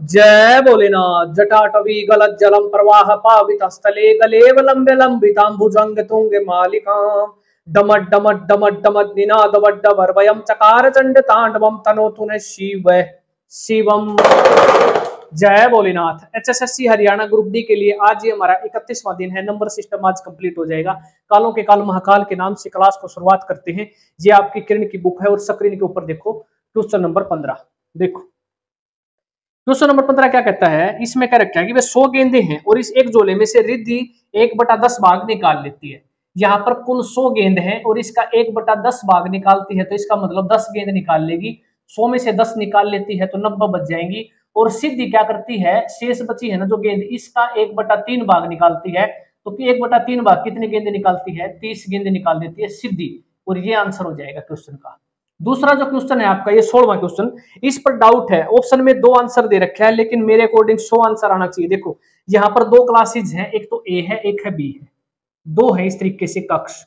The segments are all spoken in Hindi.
जय भोलेनाथ। जटाटवी गलत जलम प्रवाह पावित स्थले गलेव लंबे लंबितांबुजंग तुंग मालिकाम डमट डमट डमट डमट निनाद वड्डवर्वयम चकार चंड तांडवम तनोतु न शिव शिवम। जय Bholenath. HSSC Haryana group D के लिए आज ये हमारा 31वां दिन है। नंबर सिस्टम आज कंप्लीट हो जाएगा। कालों के काल महाकाल के नाम से क्लास को शुरुआत करते हैं। ये आपकी किरण की बुक है और स्क्रीन के ऊपर देखो क्वेश्चन नंबर 15। देखो क्वेश्चन नंबर 15 क्या कहता है, इसमें क्या रखा है कि वे 100 गेंदे हैं और इस एक जोले में से रिद्धि 1/10 भाग निकाल लेती है। यहाँ पर कुल 100 गेंद है और इसका 1/10 भाग निकालती है, तो इसका मतलब 10 गेंद निकाल लेगी। 100 में से 10 निकाल लेती है तो 90 बच जाएंगी। और सिद्धि क्या करती है, शेष बची है ना जो गेंद, इसका 1/3 भाग निकालती है। तो 1/3 भाग कितने गेंद निकालती है, 30 गेंद निकाल देती है सिद्धि। और ये आंसर हो जाएगा क्वेश्चन का। दूसरा जो क्वेश्चन है आपका, ये 16वां क्वेश्चन, इस पर डाउट है। ऑप्शन में 2 आंसर दे रखा है लेकिन मेरे अकॉर्डिंग 100 आंसर आना चाहिए। देखो यहाँ पर 2 क्लासेज हैं, एक तो ए है एक है बी है, 2 है इस तरीके से कक्ष,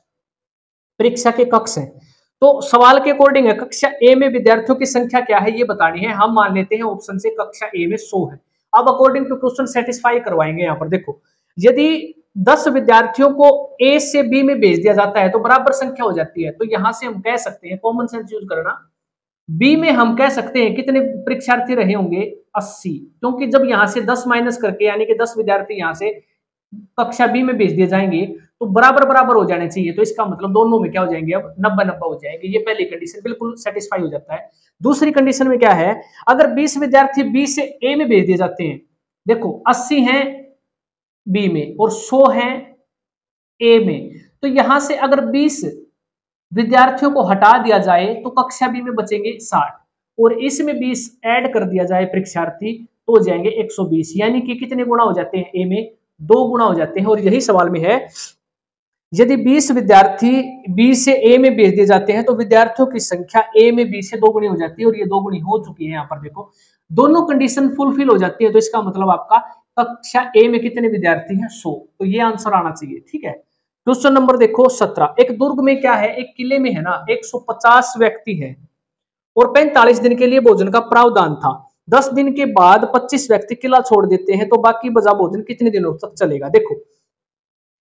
परीक्षा के कक्ष है। तो सवाल के अकॉर्डिंग है कक्षा ए में विद्यार्थियों की संख्या क्या है ये बतानी है। हम मान लेते हैं ऑप्शन से कक्षा ए में 100 है। अब अकॉर्डिंग टू क्वेश्चन सेटिस्फाई करवाएंगे। यहाँ पर देखो यदि 10 विद्यार्थियों को ए से बी में भेज दिया जाता है तो बराबर संख्या हो जाती है। तो यहां से हम कह सकते हैं, कॉमन सेंस यूज करना, बी में हम कह सकते हैं कितने परीक्षार्थी रहे होंगे, 80। क्योंकि जब यहां से 10 माइनस करके यानी कि 10 विद्यार्थी यहां से कक्षा बी में भेज दिए जाएंगे तो बराबर बराबर हो जाने चाहिए। तो इसका मतलब दोनों में क्या हो जाएंगे, अब 90-90 हो जाएंगे। ये पहली कंडीशन बिल्कुल सेटिस्फाई हो जाता है। दूसरी कंडीशन में क्या है, अगर 20 विद्यार्थी बी से ए में भेज दिए जाते हैं, देखो 80 हैं बी में और 100 हैं ए में, तो यहां से अगर 20 विद्यार्थियों को हटा दिया जाए तो कक्षा बी में बचेंगे 60 और इसमें 20 ऐड कर दिया जाए परीक्षार्थी तो हो जाएंगे 120। यानी कि कितने गुना हो जाते हैं, ए में 2 गुना हो जाते हैं। और यही सवाल में है, यदि 20 विद्यार्थी बी से ए में भेज दिए जाते हैं तो विद्यार्थियों की संख्या ए में बी से 2 गुनी हो जाती है और ये 2 गुनी हो चुकी है। यहाँ पर देखो दोनों कंडीशन फुलफिल हो जाती है। तो इसका मतलब आपका कक्षा ए में कितने विद्यार्थी हैं, 100। तो ये आंसर आना चाहिए। ठीक है, क्वेश्चन नंबर देखो 17। एक दुर्ग में क्या है, एक किले में है ना 150 व्यक्ति है और 45 दिन के लिए भोजन का प्रावधान था। 10 दिन के बाद 25 व्यक्ति किला छोड़ देते हैं तो बाकी बचा भोजन कितने दिनों तक चलेगा। देखो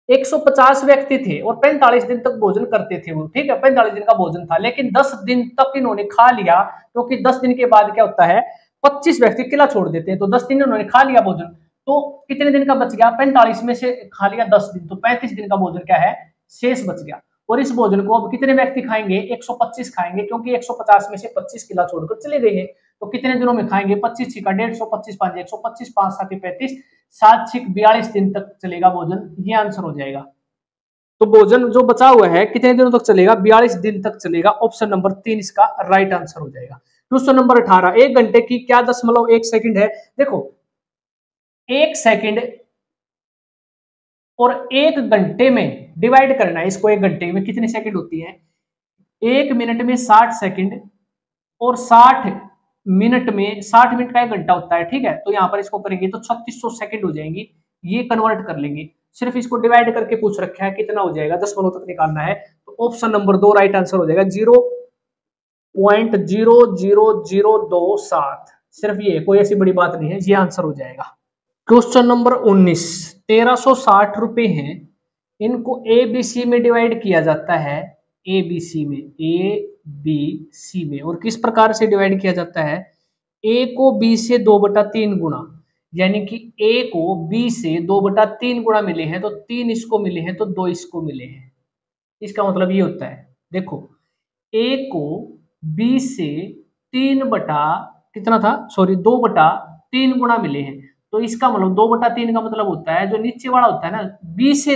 150 व्यक्ति थे और 45 दिन तक भोजन करते थे वो, ठीक है, 45 दिन का भोजन था, लेकिन 10 दिन तक इन्होंने खा लिया क्योंकि 10 दिन के बाद क्या होता है, 25 व्यक्ति किला छोड़ देते हैं। तो 10 दिन इन्होंने खा लिया भोजन, तो कितने दिन का बच गया, 45 में से खा लिया 10 दिन, तो 35 दिन का भोजन क्या है, शेष बच गया। और इस भोजन को अब कितने व्यक्ति खाएंगे, 125 खाएंगे, क्योंकि 150 में से 25 किला छोड़कर चले गए हैं। तो कितने दिनों में खाएंगे, 25 का 150, 25 5 125, 5 7 35, 7 6 42 दिन तक चलेगा भोजन। ये आंसर हो जाएगा। तो भोजन जो बचा हुआ है कितने दिनों तक चलेगा, 42 दिन तक चलेगा। ऑप्शन नंबर 3 इसका राइट आंसर हो जाएगा। Question number 18। 1 घंटे की क्या 1 सेकंड है। देखो 1 सेकंड और 1 घंटे में डिवाइड करना है इसको। 1 घंटे में कितनी सेकंड होती है, 1 मिनट में 60 सेकंड और 60 मिनट में 60 मिनट का 1 घंटा होता है। ठीक है, तो यहां पर इसको करेंगे तो 3600 सेकंड हो जाएंगी। ये कन्वर्ट कर लेंगे, सिर्फ इसको डिवाइड करके पूछ रखा है कितना हो जाएगा, 10 तक निकालना है। तो ऑप्शन नंबर 2 राइट आंसर हो जाएगा, 0.00027। सिर्फ ये, कोई ऐसी बड़ी बात नहीं है, ये आंसर हो जाएगा। Question number 19। 1360 रुपए हैं, इनको ए बी सी में डिवाइड किया जाता है, ए बी सी में, ए बी सी में। और किस प्रकार से डिवाइड किया जाता है, ए को बी से 2/3 गुना, यानी कि ए को बी से 2/3 गुना मिले हैं तो 3 इसको मिले हैं तो 2 इसको मिले हैं। इसका मतलब ये होता है, देखो ए को बी से 3 बटा कितना था, सॉरी 2/3 गुना मिले हैं। तो इसका मतलब 2/3 का मतलब होता है जो नीचे वाला होता है ना, बी से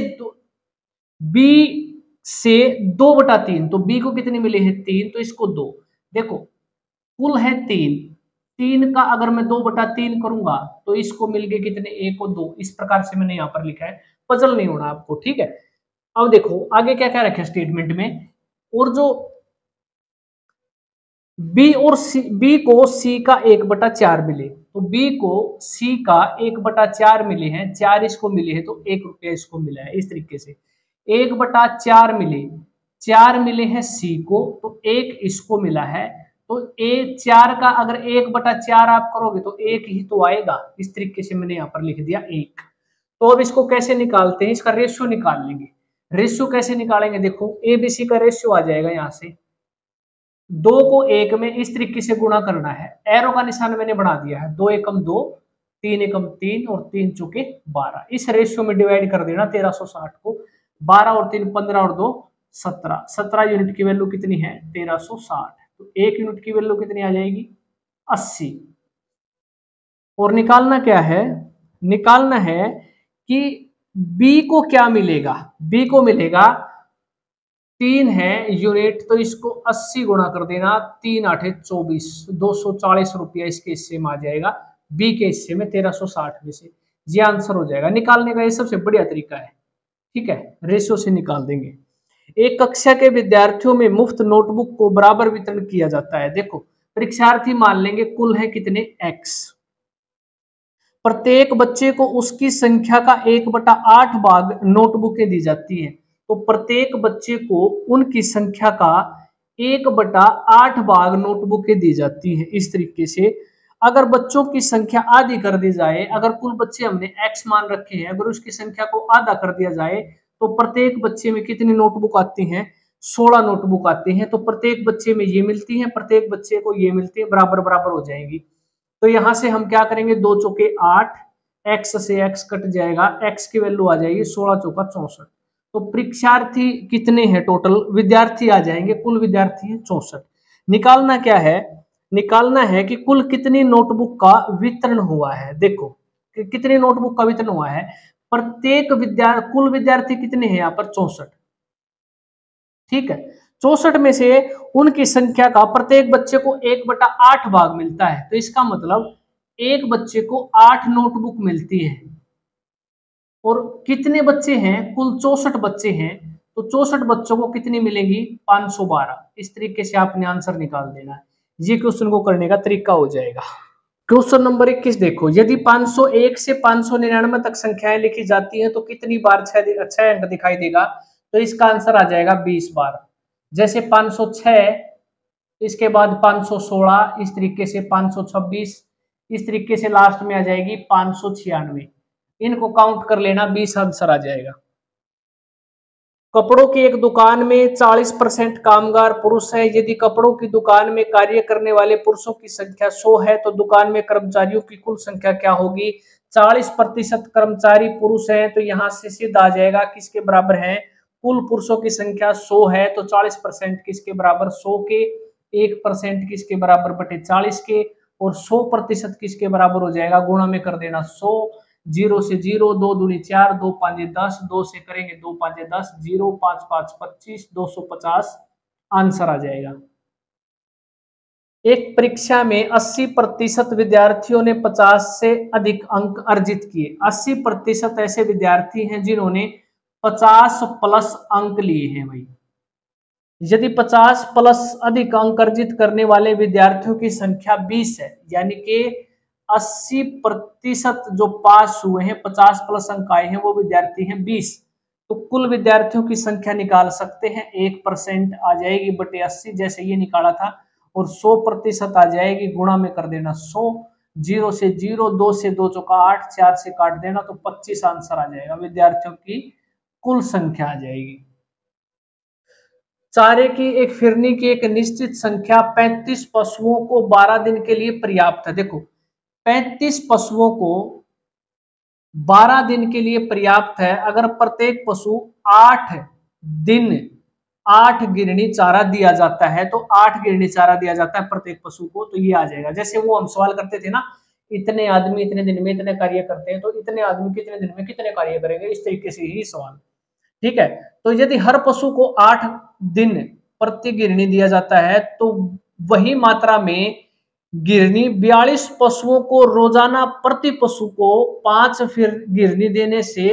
2/3, तो बी को कितने मिले हैं 3, तो इसको 2। देखो कुल है 3 का अगर मैं 2/3 करूंगा तो इसको मिल गए कितने, ए को 2। इस प्रकार से मैंने यहाँ पर लिखा है, पजल नहीं होना आपको। ठीक है, अब देखो आगे क्या क्या रखा है स्टेटमेंट में। और जो बी और सी, बी को सी का 1/4 मिले, तो बी को सी का 1/4 मिले हैं, 4 इसको मिले हैं तो 1 रुपया इसको मिला है। इस तरीके से 1/4 मिले, 4 मिले हैं सी को तो 1 इसको मिला है, तो ए 4 का अगर 1/4 आप करोगे तो 1 ही तो आएगा। इस तरीके से मैंने यहाँ पर लिख दिया 1। तो अब इसको कैसे निकालते हैं, इसका रेशियो निकाल लेंगे। रेशियो कैसे निकालेंगे, देखो एबीसी का रेशियो आ जाएगा, यहाँ से 2 को 1 में इस तरीके से गुणा करना है। एरो का निशान मैंने बना दिया है, 2 एकम 2, 3 एकम 3 और 3 चौके 12। इस रेशियो में डिवाइड कर देना 1360 को, 12 और 3 15 और 2 17। 17 यूनिट की वैल्यू कितनी है, 1360। तो 1 यूनिट की वैल्यू कितनी आ जाएगी, 80। और निकालना क्या है, निकालना है कि बी को क्या मिलेगा, बी को मिलेगा 3 है यूनिट, तो इसको 80 गुणा कर देना, 3 8 24, 240 रुपया इसके हिस्से में आ जाएगा, बी के हिस्से में 1360 में से। ये आंसर हो जाएगा। निकालने का ये सबसे बढ़िया तरीका है, ठीक है, रेशियो से निकाल देंगे। एक कक्षा के विद्यार्थियों में मुफ्त नोटबुक को बराबर वितरण किया जाता है। देखो परीक्षार्थी मान लेंगे कुल है कितने, x। प्रत्येक बच्चे को उसकी संख्या का 1/8 भाग नोटबुकें दी जाती हैं। तो प्रत्येक बच्चे को उनकी संख्या का 1/8 भाग नोटबुकें दी जाती हैं। इस तरीके से अगर बच्चों की संख्या आधी कर दी जाए, अगर कुल बच्चे हमने x मान रखे हैं, अगर उसकी संख्या को आधा कर दिया जाए तो प्रत्येक बच्चे में कितनी नोटबुक आती हैं, 16 नोटबुक आती हैं। तो प्रत्येक बच्चे में ये मिलती है, प्रत्येक बच्चे को ये मिलती है, बराबर बराबर हो जाएंगी। तो यहां से हम क्या करेंगे, 2 चौके 8, x से x कट जाएगा, x की वैल्यू आ जाएगी 16 चौका 64। तो परीक्षार्थी कितने हैं, टोटल विद्यार्थी आ जाएंगे, कुल विद्यार्थी है 64। निकालना क्या है, निकालना है कि कुल कितनी नोटबुक का वितरण हुआ है। देखो कि कितनी नोटबुक का वितरण हुआ है, प्रत्येक कुल विद्यार्थी कितने हैं यहाँ पर 64, ठीक है। 64 में से उनकी संख्या का प्रत्येक बच्चे को 1/8 भाग मिलता है। तो इसका मतलब एक बच्चे को 8 नोटबुक मिलती है। और कितने बच्चे हैं, कुल 64 बच्चे हैं, तो 64 बच्चों को कितनी मिलेंगी, 512। इस तरीके से आपने आंसर निकाल देना है। ये क्वेश्चन को करने का तरीका हो जाएगा। क्वेश्चन नंबर 21 देखो, यदि 501 से 599 तक संख्याएं लिखी जाती हैं तो कितनी बार 6 अंक दिखाई देगा। तो इसका आंसर आ जाएगा 20 बार। जैसे 506, इसके बाद 516, इस तरीके से 526, इस तरीके से लास्ट में आ जाएगी 596। इनको काउंट कर लेना, 20 आंसर आ जाएगा। कपड़ों की एक दुकान में 40% कामगार पुरुष है। यदि कपड़ों की दुकान में कार्य करने वाले पुरुषों की संख्या 100 है तो दुकान में कर्मचारियों की कुल संख्या क्या होगी। 40% कर्मचारी पुरुष हैं, तो यहाँ से सीधा आ जाएगा किसके बराबर है, कुल पुरुषों की संख्या 100 है तो 40% किसके बराबर, 100 के, 1% किसके बराबर बटे 40 के, और 100% किसके बराबर हो जाएगा, गुणा में कर देना 100। 0 से 0, 2 दूनी 4, 2 5 10, 2 से करेंगे 2 5 10, 0 5 5 25, 250 आंसर आ जाएगा। एक परीक्षा में 80% विद्यार्थियों ने 50 से अधिक अंक अर्जित किए। 80% ऐसे विद्यार्थी हैं जिन्होंने 50 प्लस अंक लिए हैं भाई। यदि 50 प्लस अधिक अंक अर्जित करने वाले विद्यार्थियों की संख्या 20 है, यानी कि 80% जो पास हुए हैं, 50 प्लस अंक आए हैं, वो विद्यार्थी हैं 20, तो कुल विद्यार्थियों की संख्या निकाल सकते हैं। 1% आ जाएगी बटे 80, जैसे ये निकाला था, और 100% आ जाएगी, गुणा में कर देना 100। 0 से 0, 2 से 2 चौका 8, 4 से काट देना तो 25 आंसर आ जाएगा। विद्यार्थियों की कुल संख्या आ जाएगी। चारे की एक फिरनी की एक निश्चित संख्या 35 पशुओं को 12 दिन के लिए पर्याप्त है। देखो 35 पशुओं को 12 दिन के लिए पर्याप्त है। अगर प्रत्येक पशु 8 दिन 8 गिरनी चारा दिया जाता है, तो 8 गिरनी चारा दिया जाता है प्रत्येक पशु को, तो ये आ जाएगा। जैसे वो हम सवाल करते थे ना, इतने आदमी इतने दिन में इतने कार्य करते हैं, तो इतने आदमी कितने दिन में कितने कार्य करेंगे, इस तरीके से ही सवाल, ठीक है। तो यदि हर पशु को 8 दिन प्रति गिरनी दिया जाता है, तो वही मात्रा में गिरनी 42 पशुओं को रोजाना प्रति पशु को 5 फिर गिरनी देने से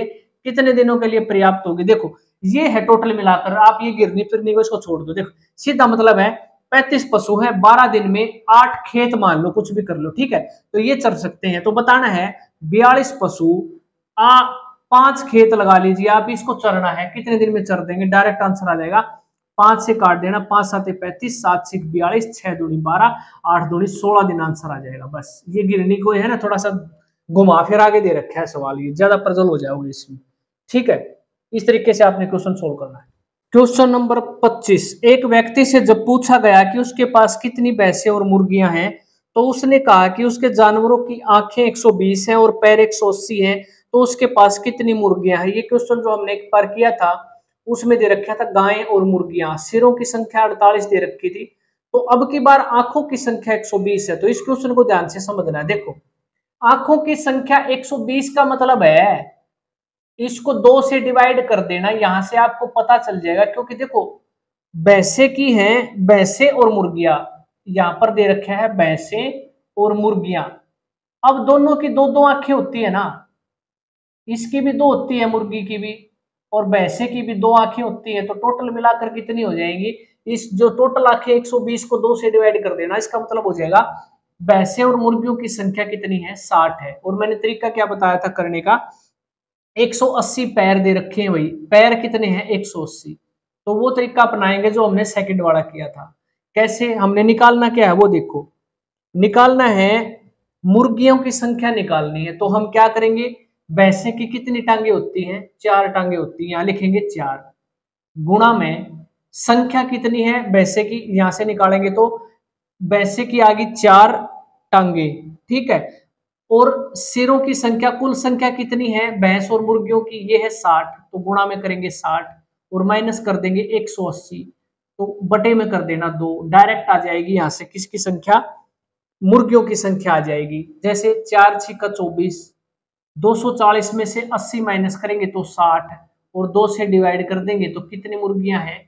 कितने दिनों के लिए पर्याप्त होगी। देखो ये है टोटल मिलाकर, आप ये गिरनी फिरनी को इसको छोड़ दो। देखो सीधा मतलब है 35 पशु है, 12 दिन में 8 खेत मान लो, कुछ भी कर लो, ठीक है, तो ये चल सकते हैं। तो बताना है 42 पशु 5 खेत लगा लीजिए आप, इसको चरना है, कितने दिन में चर देंगे, डायरेक्ट आंसर आ जाएगा 5 से काट देना, 5 7 35, 7 6 42, 6 दूनी 12, 8 दूनी 16 दिन आंसर आ जाएगा। बस ये गिरनी को है ना थोड़ा सा घुमा फिरा के दे रखा है सवाल, ये ज्यादा प्रजल हो जाओगे इसमें। ठीक है, इस तरीके से आपने क्वेश्चन सोल्व करना है। क्वेश्चन नंबर 25, एक व्यक्ति से जब पूछा गया कि उसके पास कितनी भैंसें और मुर्गियां हैं, तो उसने कहा कि उसके जानवरों की आंखें 120 हैं और पैर 180 हैं, तो उसके पास कितनी मुर्गियां हैं। ये क्वेश्चन जो हमने एक बार किया था उसमें दे रखा था गायें और मुर्गियां, सिरों की संख्या 48 दे रखी थी, तो अब की बार आंखों की संख्या 120 है। तो इस क्वेश्चन को ध्यान से समझना है। देखो आंखों की संख्या 120 का मतलब है इसको 2 से डिवाइड कर देना, यहां से आपको पता चल जाएगा। क्योंकि देखो भैंसे की हैं, भैंसे और मुर्गियां, यहां पर दे रखा है भैंसे और मुर्गियां। अब दोनों की दो दो आंखें होती है ना, इसकी भी दो होती है मुर्गी की भी, और भैंसे की भी दो आंखें होती है, तो टोटल मिलाकर कितनी हो जाएंगी। इस जो टोटल आंखें 120 को 2 से डिवाइड कर देना, इसका मतलब हो जाएगा भैंसे और मुर्गियों की संख्या कितनी है, 60 है। और मैंने तरीका क्या बताया था करने का, 180 पैर दे रखे हैं भाई, पैर कितने हैं 180, तो वो तरीका अपनाएंगे जो हमने सेकंड वाला किया था। कैसे हमने निकालना क्या है वो देखो, निकालना है मुर्गियों की संख्या निकालनी है, तो हम क्या करेंगे, भैंसे की कितनी टांगे होती हैं, 4 टांगे होती हैं, यहां लिखेंगे 4, गुणा में संख्या कितनी है भैंसे की, यहां से निकालेंगे तो भैंसे की आ गई 4 टांगे, ठीक है। और सिरों की संख्या, कुल संख्या कितनी है भैंस और मुर्गियों की, ये है 60, तो गुणा में करेंगे 60 और माइनस कर देंगे 180, तो बटे में कर देना 2, डायरेक्ट आ जाएगी यहां से किसकी संख्या, मुर्गियों की संख्या आ जाएगी। जैसे 4 6 का 24, 240 में से 80 माइनस करेंगे तो 60, और 2 से डिवाइड कर देंगे तो कितनी मुर्गियां हैं,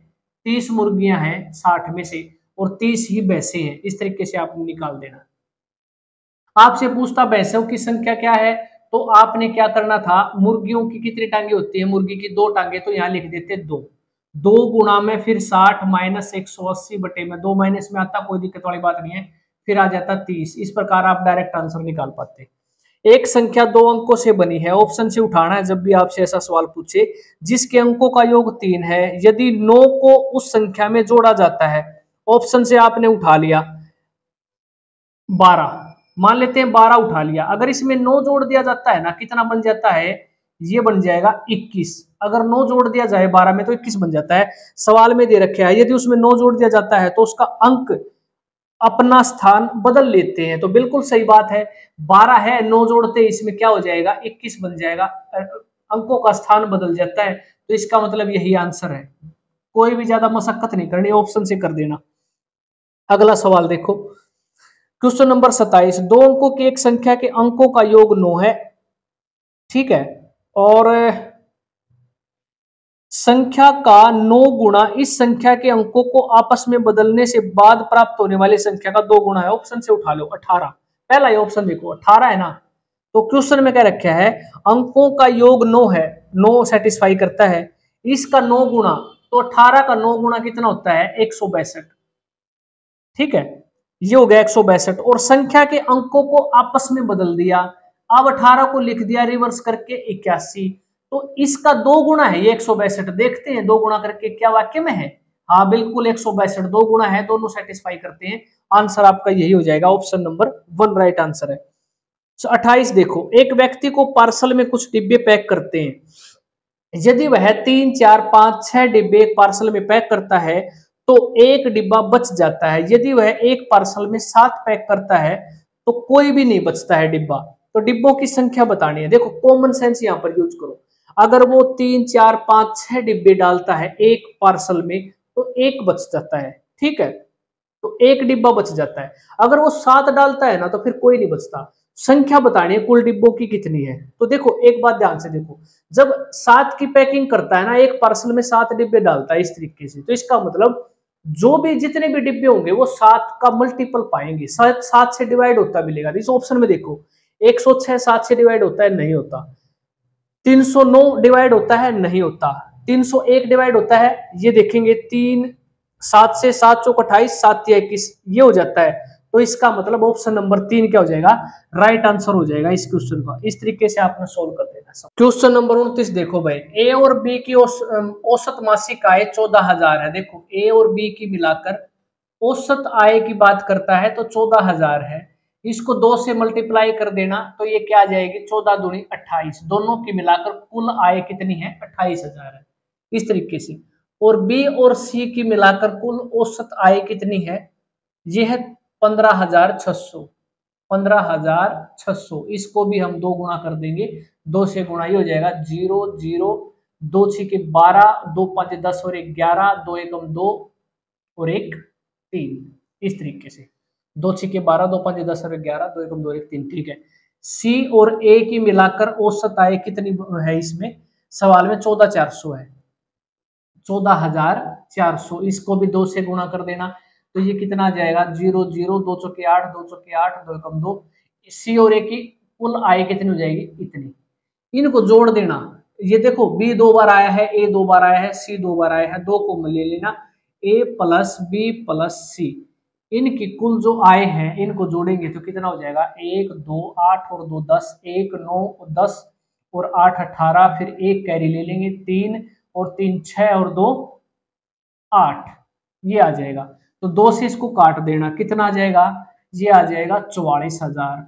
30 मुर्गियां हैं 60 में से, और 30 ही भैंसे हैं। इस तरीके से आपने निकाल देना। आपसे पूछता भैंसों की संख्या क्या है, तो आपने क्या करना था, मुर्गियों की कितनी टांगे होती है, मुर्गी की 2 टांगे, तो यहाँ लिख देते 2, 2 गुणा में फिर 60 माइनस 180 बटे में 2 माइनस में आता, कोई दिक्कत वाली बात नहीं है, फिर आ जाता 30। इस प्रकार आप डायरेक्ट आंसर निकाल पाते। एक संख्या 2 अंकों से बनी है, ऑप्शन से उठाना है जब भी आपसे ऐसा सवाल पूछे, जिसके अंकों का योग 3 है, यदि 9 को उस संख्या में जोड़ा जाता है, ऑप्शन से आपने उठा लिया 12, मान लेते हैं 12 उठा लिया, अगर इसमें 9 जोड़ दिया जाता है ना, कितना बन जाता है, ये बन जाएगा 21। अगर 9 जोड़ दिया जाए 12 में तो 21 बन जाता है। सवाल में दे रखे है यदि उसमें 9 जोड़ दिया जाता है तो उसका अंक अपना स्थान बदल लेते हैं, तो बिल्कुल सही बात है। 12 है, 9 जोड़ते इसमें क्या हो जाएगा, 21 बन जाएगा, अंकों का स्थान बदल जाता है, तो इसका मतलब यही आंसर है। कोई भी ज्यादा मशक्कत नहीं करनी, ऑप्शन से कर देना। अगला सवाल देखो, क्वेश्चन नंबर 27, 2 अंकों की एक संख्या के अंकों का योग 9 है, ठीक है, और संख्या का 9 गुणा इस संख्या के अंकों को आपस में बदलने से बाद प्राप्त होने वाली संख्या का 2 गुणा है, ऑप्शन से उठा लो 18, पहला ही ऑप्शन देखो 18 है ना। तो क्वेश्चन में क्या रखा है, अंकों का योग 9 है, 9 सेटिस्फाई करता है, इसका 9 गुणा, तो 18 का 9 गुणा कितना होता है 162, ठीक है, ये हो गया 162, और संख्या के अंकों को आपस में बदल दिया, अब 18 को लिख दिया रिवर्स करके 81, तो इसका 2 गुणा है ये 162, देखते हैं 2 गुणा करके क्या वाक्य में है, हाँ बिल्कुल 162 2 गुणा है, दोनों सेटिस्फाई करते हैं, आंसर आपका यही हो जाएगा, ऑप्शन नंबर 1 राइट आंसर है। 28 देखो, एक व्यक्ति को पार्सल में कुछ डिब्बे पैक करते हैं, यदि वह 3 4 5 6 डिब्बे एक पार्सल में पैक करता है तो एक डिब्बा बच जाता है, यदि वह एक पार्सल में 7 पैक करता है तो कोई भी नहीं बचता है डिब्बा, तो डिब्बों की संख्या बतानी है। देखो कॉमन सेंस यहां पर यूज करो, अगर वो 3 4 5 6 डिब्बे डालता है एक पार्सल में तो एक बच जाता है, ठीक है, तो एक डिब्बा बच जाता है। अगर वो 7 डालता है ना तो फिर कोई नहीं बचता। संख्या बतानी है कुल डिब्बों की कितनी है, तो देखो एक बात ध्यान से देखो, जब 7 की पैकिंग करता है ना, एक पार्सल में 7 डिब्बे डालता है इस तरीके से, तो इसका मतलब जो भी जितने भी डिब्बे होंगे वो 7 का मल्टीपल पाएंगे, 7 से डिवाइड होता मिलेगा। इस ऑप्शन में देखो 106 7 से डिवाइड होता है, नहीं होता, 309 डिवाइड होता है, नहीं होता, 301 डिवाइड होता है, ये देखेंगे 3 7 से 7 चौक 28 7 या 21 ये हो जाता है, तो इसका मतलब ऑप्शन नंबर 3 क्या हो जाएगा, राइट आंसर हो जाएगा इस क्वेश्चन का। इस तरीके से आपने सोल्व कर देना। क्वेश्चन नंबर 29 देखो भाई, ए और बी की औसत मासिक आय 14,000 है। देखो ए और बी की मिलाकर औसत आय की बात करता है तो 14,000 है। इसको 2 से मल्टीप्लाई कर देना तो ये क्या आ जाएगी, 14 दूनी 28। दोनों की मिलाकर कुल आय कितनी है, 28,000 है इस तरीके से। और बी और सी की मिलाकर कुल औसत आय कितनी है, ये है 15,600। 15,600 इसको भी हम 2 गुना कर देंगे, 2 से गुणा ये हो जाएगा 0 0 2 6 12 2 5 10 और 1 11 2 1 2 और 1 3 इस तरीके से 2 6 12 2 5 10 और 11 2 1 2 1 3। ठीक है, सी और ए की मिलाकर औसत आय कितनी है, इसमें सवाल में 14,400 है। 14,400 इसको भी 2 से गुणा कर देना तो ये कितना आ जाएगा, 0 0 2 चौके 8 2 चौके 8 2 एकम 2। सी और ए की कुल आय कितनी हो जाएगी, इतनी। इनको जोड़ देना, ये देखो बी 2 बार आया है, ए 2 बार आया है, सी 2 बार आया है, 2 को ले लेना, ए प्लस बी प्लस सी। इनकी कुल जो आय है इनको जोड़ेंगे तो कितना हो जाएगा, 1 2 8 और 2 10, 1 9 10 और 8 18, फिर 1 कैरी ले लेंगे, 3 और 3 6 और 2 8, ये आ जाएगा। तो 2 से इसको काट देना, कितना आ जाएगा, ये आ जाएगा 44,000।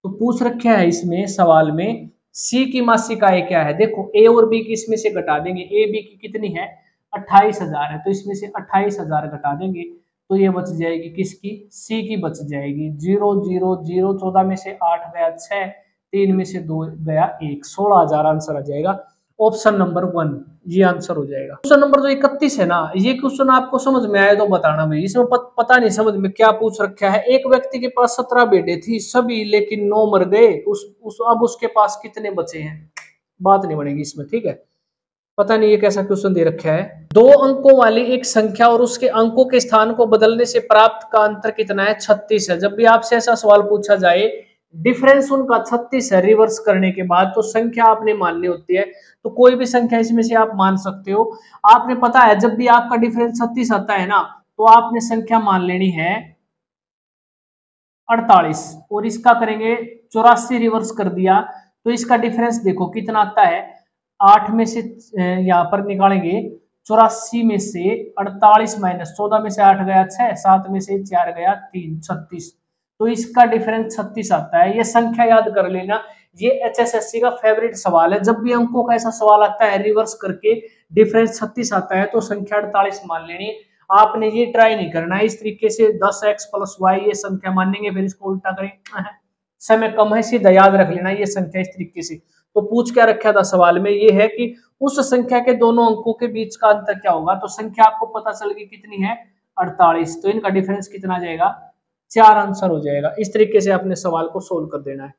तो पूछ रखा है इसमें सवाल में सी की मासिक आय क्या है। देखो ए और बी की इसमें से घटा देंगे, ए बी की कितनी है 28,000 है, तो इसमें से 28,000 घटा देंगे तो ये बच जाएगी किसकी, सी की बच जाएगी। 0 0 0 14 में से 8 गया 6, 3 में से 2 गया 1, 16,000 आंसर आ जाएगा ऑप्शन नंबर 1, ये आंसर हो जाएगा। क्वेश्चन नंबर जो 31 है ना, ये क्वेश्चन आपको समझ में आया तो बताना भाई, इसमें पता नहीं समझ में क्या पूछ रखा है। एक व्यक्ति के पास 17 बेटे थी सभी, लेकिन 9 मर गए, अब उसके पास कितने बचे हैं, बात नहीं बनेगी इसमें। ठीक है, पता नहीं ये कैसा क्वेश्चन दे रखा है। 2 अंकों वाली एक संख्या और उसके अंकों के स्थान को बदलने से प्राप्त का अंतर कितना है, 36 है। जब भी आपसे ऐसा सवाल पूछा जाए, डिफरेंस उनका 36 है रिवर्स करने के बाद, तो संख्या आपने माननी होती है। तो कोई भी संख्या इसमें से आप मान सकते हो। आपने पता है जब भी आपका डिफरेंस 36 आता है ना, तो आपने संख्या मान लेनी है 48, और इसका करेंगे 84 रिवर्स कर दिया तो इसका डिफरेंस देखो कितना आता है। 8 में से यहाँ पर निकालेंगे, 84 में से 48 माइनस 14 में से 8 गया 6, 7 में से 4 गया 3, 36। तो इसका डिफरेंस 36 आता है। ये संख्या याद कर लेना, ये HSSC का फेवरेट सवाल है। जब भी अंकों का ऐसा सवाल आता है रिवर्स करके डिफरेंस 36 आता है तो संख्या 48 मान लेनी। आपने ये ट्राई नहीं करना है इस तरीके से 10x + y ये संख्या मानेंगे फिर इसको उल्टा करें, समय कम है, सीधा याद रख लेना ये संख्या इस तरीके से। तो पूछ क्या रखा था सवाल में, ये है कि उस संख्या के दोनों अंकों के बीच का अंतर क्या होगा। तो संख्या आपको पता चल गई कितनी है 48, तो इनका डिफरेंस कितना जाएगा 4 आंसर हो जाएगा। इस तरीके से आपने सवाल को सोल्व कर देना है।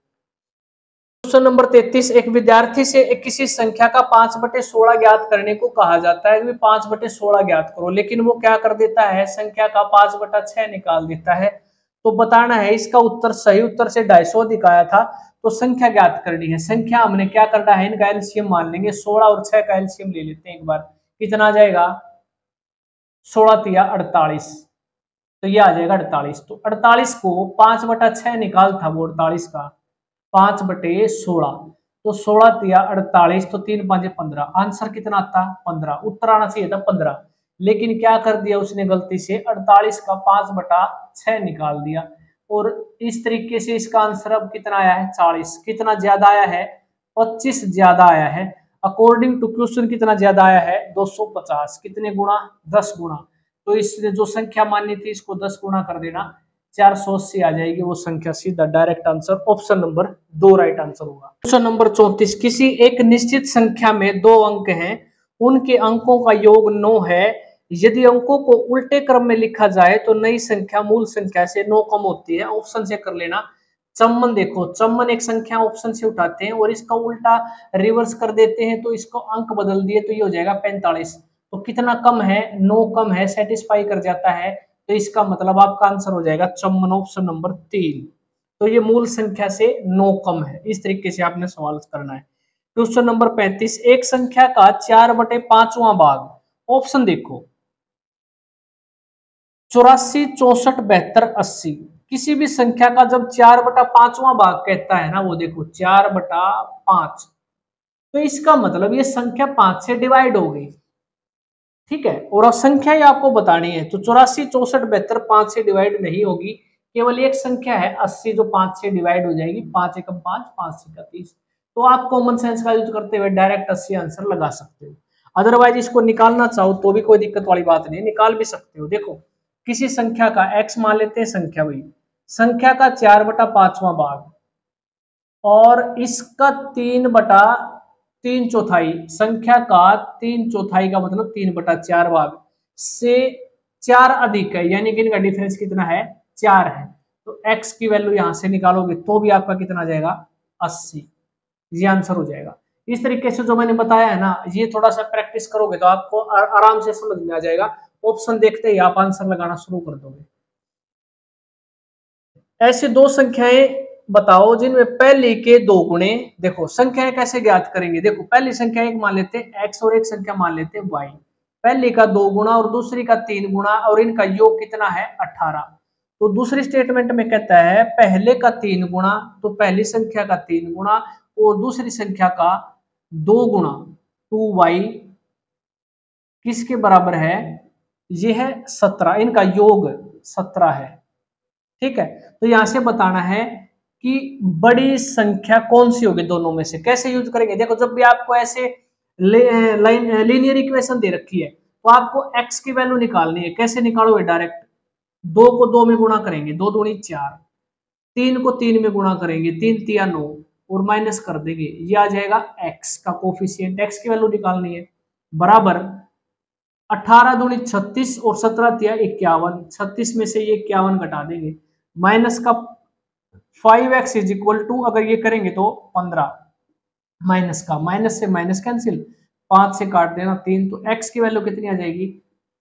क्वेश्चन नंबर 33, एक विद्यार्थी से किसी संख्या का 5/16 ज्ञात करने को कहा जाता है कि 5/16 ज्ञात करो, लेकिन वो क्या कर देता है, संख्या का 5/6 निकाल देता है। तो बताना है इसका उत्तर, सही उत्तर से 250 दिखाया था, तो संख्या ज्ञात करनी है। संख्या हमने क्या करना है, इनका एलसीएम मान लेंगे, 16 और 6 का एलसीएम ले लेते हैं एक बार, कितना आ जाएगा 16 तिया 48, तो ये आ जाएगा 48। तो 48 को 5/6 निकाल था वो 48 का 5/16, तो 16 तिया 48, तो 3 5 15, आंसर कितना आता 15, उत्तर आना चाहिए था 15, लेकिन क्या कर दिया उसने गलती से 48 का 5/6 निकाल दिया। और इस तरीके से इसका आंसर अब कितना आया है 40, कितना ज्यादा आया है 25 ज्यादा आया है। अकॉर्डिंग टू क्वेश्चन कितना ज्यादा आया है 250, कितने गुना 10 गुना। तो इसने जो संख्या माननी थी इसको 10 गुना कर देना, 480 आ जाएगी वो संख्या, सीधा direct answer option number 2 right answer होगा। क्वेश्चन नंबर 34, किसी एक निश्चित संख्या में 2 अंक हैं, उनके अंकों का योग 9 है। यदि अंकों को उल्टे क्रम में लिखा जाए तो नई संख्या मूल संख्या से 9 कम होती है। ऑप्शन से कर लेना। चम्मन देखो, चम्मन एक संख्या ऑप्शन से उठाते हैं और इसका उल्टा रिवर्स कर देते हैं, तो इसको अंक बदल दिए तो ये हो जाएगा 45। तो कितना कम है 9 कम है, सेटिस्फाई कर जाता है, तो इसका मतलब आपका आंसर हो जाएगा चम्मन ऑप्शन नंबर 3। तो ये मूल संख्या से 9 कम है। इस तरीके से आपने सवाल करना है। क्वेश्चन नंबर 35, एक संख्या का 4/5वां भाग, ऑप्शन देखो 84 64 72 80, किसी भी संख्या का जब 4/5वां भाग कहता है ना, वो देखो 4/5, तो इसका मतलब ये संख्या 5 से डिवाइड हो गई। ठीक है, और असंख्या ही आपको बतानी है, तो 84, 64, 72 5 से डिवाइड नहीं होगी। केवल एक संख्या है 80 जो 5 से डिवाइड हो जाएगी। 5 एकम 5, 5 छक्का 30। तो आप कॉमन सेंस का यूज करते हुए डायरेक्ट 80 आंसर लगा सकते हो। अदरवाइज इसको निकालना चाहो तो भी कोई दिक्कत वाली बात नहीं, निकाल भी सकते हो। देखो किसी संख्या का x मान लेते हैं, संख्या वही संख्या का 4/5वां भाग और इसका 3/3 संख्या का 3/4 का मतलब 3/4 भाग से 4 अधिक है, यानी कि इनका डिफरेंस कितना है, 4 है। तो x की वैल्यू यहां से निकालोगे तो भी आपका कितना आ जाएगा, 80। ये आंसर हो जाएगा। इस तरीके से जो मैंने बताया है ना, ये थोड़ा सा प्रैक्टिस करोगे तो आपको आराम से समझ में आ जाएगा। ऑप्शन देखते ही आप आंसर लगाना शुरू कर दोगे। ऐसे दो संख्याएं बताओ जिनमें पहली के 2 गुणे। देखो संख्याएं कैसे ज्ञात करेंगे, देखो पहली संख्या एक मान लेते हैं x और एक संख्या मान लेते हैं y। पहली का 2 गुना और दूसरी का 3 गुना और इनका योग कितना है, 18। तो दूसरी स्टेटमेंट में कहता है पहले का 3 गुना, तो पहली संख्या का 3 गुना और दूसरी संख्या का 2 गुना 2y किसके बराबर है, यह है 17, इनका योग 17 है। ठीक है, तो यहां से बताना है कि बड़ी संख्या कौन सी होगी दोनों में से। कैसे यूज करेंगे, देखो जब भी आपको ऐसे लीनियर इक्वेशन दे रखी है तो आपको x की वैल्यू निकालनी है। कैसे निकालोगे, डायरेक्ट 2 को 2 में गुणा करेंगे, 2 दूनी 4, 3 को 3 में गुणा करेंगे, 3 तिया 9 और माइनस कर देंगे, ये आ जाएगा x का कोफिशिएंट। x की वैल्यू निकालनी है, बराबर 18 दूनी 36 और 17 तिया 51, 36 में से ये 51 घटा देंगे, माइनस का 5x इज इक्वल टू, अगर ये करेंगे तो 15, माइनस का माइनस से माइनस कैंसिल, 5 से काट देना 3, तो x की वैल्यू कितनी आ जाएगी,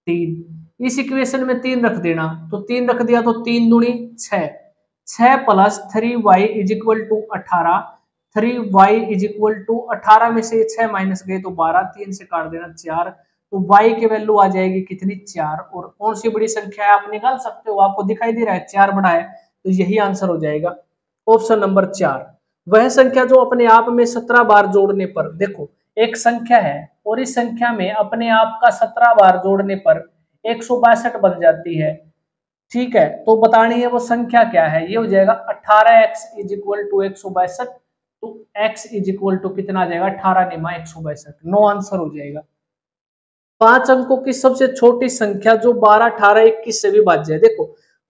3। इस इक्वेशन में 3 रख देना, तो 3 रख दिया तो 3 दूनी 6, 6 plus 3y is equal to 18, 3y is equal to 18 में से 6 माइनस गए तो 12, 3 से काट देना 4, तो y की वैल्यू आ जाएगी कितनी, 4। और कौन सी बड़ी संख्या है आप निकाल सकते हो, आपको दिखाई दे रहा है 4 बड़ा है, तो यही आंसर हो जाएगा ऑप्शन नंबर 4। वह संख्या जो अपने आप में 17 बार जोड़ने पर, देखो एक संख्या है और इस संख्या में अपने आप का 17 बार जोड़ने पर 162 बन जाती है। ठीक है, तो बतानी है वो संख्या क्या है, ये हो जाएगा 18x इज इक्वल टू 162, तो x इज इक्वल टू कितना आ जाएगा, 18 निमा 162, नो आंसर हो जाएगा। 5 अंकों की सबसे छोटी संख्या जो 12, 18, 21 से विभाज्य है। देखो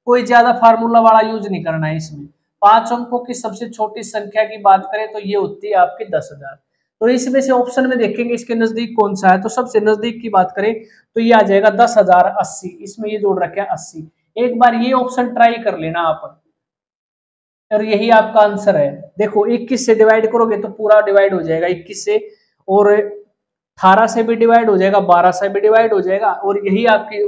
कोई ज्यादा फार्मूला वाला यूज नहीं करना है इसमें। 5 अंकों की सबसे छोटी संख्या की बात करें तो ये होती है आपकी 10,000। तो इसमें से ऑप्शन में देखेंगे इसके नजदीक कौन सा है, तो सबसे नजदीक की बात करें तो ये आ जाएगा 10,080, इसमें ये जोड़ रखे 80। एक बार ये ऑप्शन ट्राई कर लेना आप, और यही आपका आंसर है। देखो 21 से डिवाइड करोगे तो पूरा डिवाइड हो जाएगा 21 से, और 18 से भी डिवाइड हो जाएगा, 12 से भी डिवाइड हो जाएगा, और यही आपकी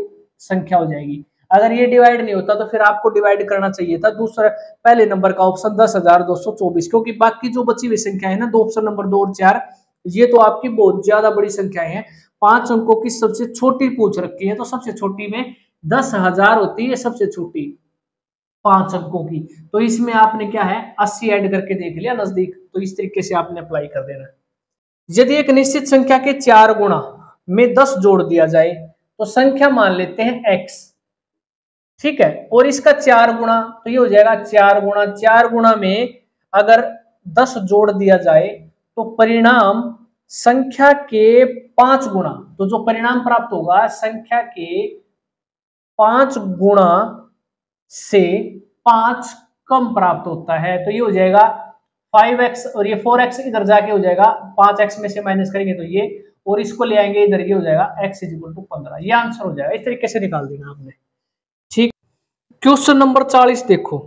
संख्या हो जाएगी। अगर ये डिवाइड नहीं होता तो फिर आपको डिवाइड करना चाहिए था दूसरा पहले नंबर का ऑप्शन 10,224, क्योंकि बाकी जो बची हुई संख्या है ना, दो ऑप्शन नंबर 2 और 4, ये तो आपकी बहुत ज्यादा बड़ी संख्याएं हैं। 5 अंकों की सबसे छोटी पूछ रखी है, तो सबसे छोटी में 10,000 होती है सबसे छोटी 5 अंकों की। तो इसमें आपने क्या है 80 ऐड करके देख लिया नजदीक, तो इस तरीके से आपने अप्लाई कर देना है। यदि एक निश्चित संख्या के 4 गुणा में 10 जोड़ दिया जाए तो संख्या मान लेते हैं x। ठीक है, और इसका 4 गुणा, तो ये हो जाएगा 4 गुणा में अगर 10 जोड़ दिया जाए तो परिणाम संख्या के 5 गुणा, तो जो परिणाम प्राप्त होगा संख्या के 5 गुणा से 5 कम प्राप्त होता है। तो ये हो जाएगा 5x, और ये 4x इधर जाके हो जाएगा 5x में से माइनस करेंगे तो ये, और इसको ले आएंगे इधर, ये हो जाएगा x इज इक्वल टू 15। ये आंसर हो जाएगा, इस तरीके से निकाल देना आपने। ठीक, क्वेश्चन नंबर 40 देखो,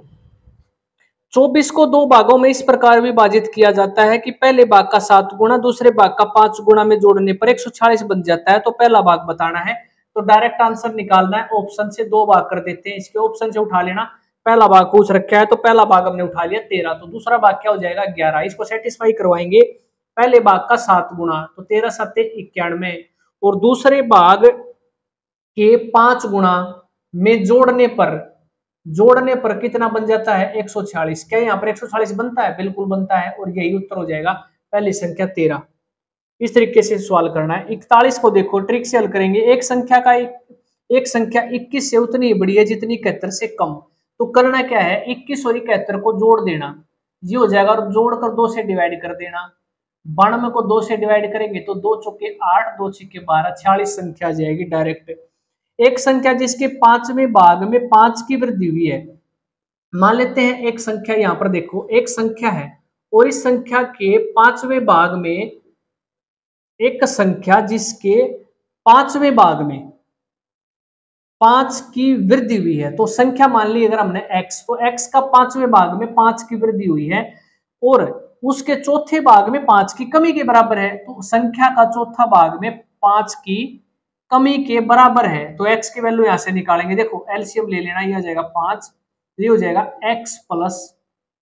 24 को 2 भागों में इस प्रकार विभाजित किया जाता है कि पहले भाग का 7 गुना दूसरे भाग का 5 गुना में जोड़ने पर 146 बन जाता है। तो पहला भाग बताना है, तो डायरेक्ट आंसर निकालना है, ऑप्शन से 2 भाग कर देते हैं, इसके ऑप्शन से उठा लेना। पहला भाग पूछ रखा है तो पहला भाग हमने उठा लिया 13, तो दूसरा भाग क्या हो जाएगा 11, इसको सेटिस्फाई करवाएंगे। पहले भाग का 7 गुना, तो 13 7 91, और दूसरे भाग के 5 गुना में जोड़ने पर जोड़ने पर कितना बन जाता है 146। क्या यहाँ पर 146 बनता है? बिल्कुल बनता है, और यही उत्तर हो जाएगा पहली संख्या 13। इस तरीके से सवाल करना है। 41 को देखो, ट्रिक से हल करेंगे। एक संख्या 21 से उतनी बड़ी है जितनी 71 से कम। तो करना क्या है, 21 और 71 को जोड़ देना, ये हो जाएगा, और जोड़कर 2 से डिवाइड कर देना। 92 को 2 से डिवाइड करेंगे तो 2 चौके 8, 2 छक्के 12, 46 संख्या आ जाएगी डायरेक्ट। एक संख्या जिसके 5वें भाग में 5 की वृद्धि हुई है, मान लेते हैं एक संख्या, यहां पर देखो एक संख्या है और इस संख्या के 5वें भाग में एक संख्या जिसके 5वें भाग में 5 की वृद्धि हुई है। तो संख्या मान ली अगर हमने x, तो x का 5वें भाग में 5 की वृद्धि हुई है और उसके चौथे भाग में 5 की कमी के बराबर है। तो संख्या का चौथा भाग में 5 की कमी के बराबर है, तो x की वैल्यू यहां से निकालेंगे। देखो एलसीएम ले लेना, ये आ जाएगा 5, ये हो जाएगा x प्लस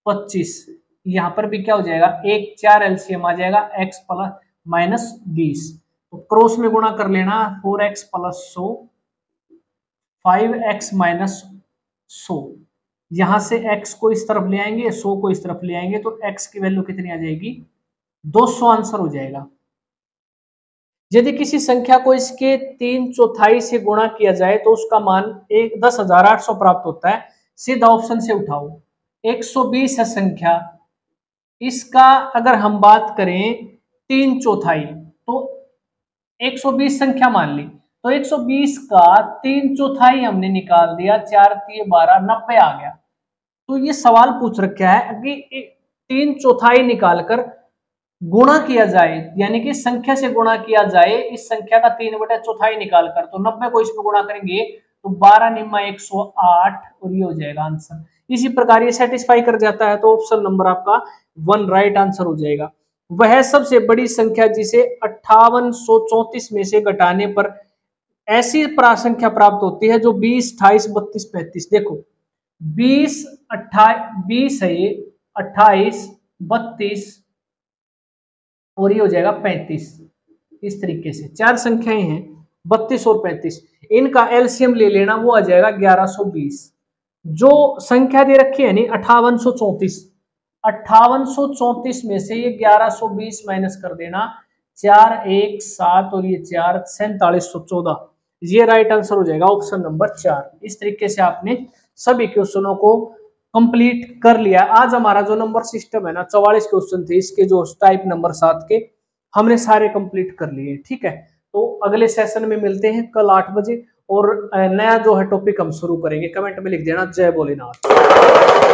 25। यहां पर भी क्या हो जाएगा, 1 4 एलसीएम आ जाएगा x प्लस माइनस 20। तो क्रॉस में गुणा कर लेना, 4x प्लस 100, 5x माइनस 100। यहां से x को इस तरफ ले आएंगे, 100 को इस तरफ ले आएंगे, तो x की वैल्यू कितनी आ जाएगी, 200 आंसर हो जाएगा। यदि किसी संख्या को इसके 3/4 से गुणा किया जाए तो उसका मान 10,800 प्राप्त होता है। सीधा ऑप्शन से उठाओ। 120 है संख्या, इसका अगर हम बात करें 3/4, तो 120 संख्या मान ली, तो 120 का 3/4 हमने निकाल दिया, 4 3 12, 90 आ गया। तो ये सवाल पूछ रखा है कि 3/4 निकालकर गुणा किया जाए, यानी कि संख्या से गुणा किया जाए इस संख्या का 3/4 निकालकर, तो 90 को इसमें गुणा करेंगे तो 12 निम्मा 108, और ये हो जाएगा आंसर। इसी प्रकार ये सेटिस्फाई कर जाता है, तो ऑप्शन नंबर आपका 1 राइट आंसर हो जाएगा। वह सबसे बड़ी संख्या जिसे 5834 में से घटाने पर ऐसी संख्या प्राप्त होती है जो 20 28 32 35। देखो 20 20 है, ये 28 32 और ये हो जाएगा 35। इस तरीके से 4 संख्याएं हैं, 32 और 35, इनका एलसीएम ले लेना, वो आ जाएगा 1120। जो संख्या दे रखी है नहीं 5834, 5834 में से ये 1120 माइनस कर देना, 4 1 7 और ये 4 4714, ये राइट आंसर हो जाएगा ऑप्शन नंबर 4। इस तरीके से आपने सभी क्वेश्चनों को कंप्लीट कर लिया। आज हमारा जो नंबर सिस्टम है ना, 44 क्वेश्चन थे, इसके जो टाइप नंबर 7 के हमने सारे कंप्लीट कर लिए। ठीक है, तो अगले सेशन में मिलते हैं कल 8 बजे, और नया जो है टॉपिक हम शुरू करेंगे। कमेंट में लिख देना जय भोलेनाथ।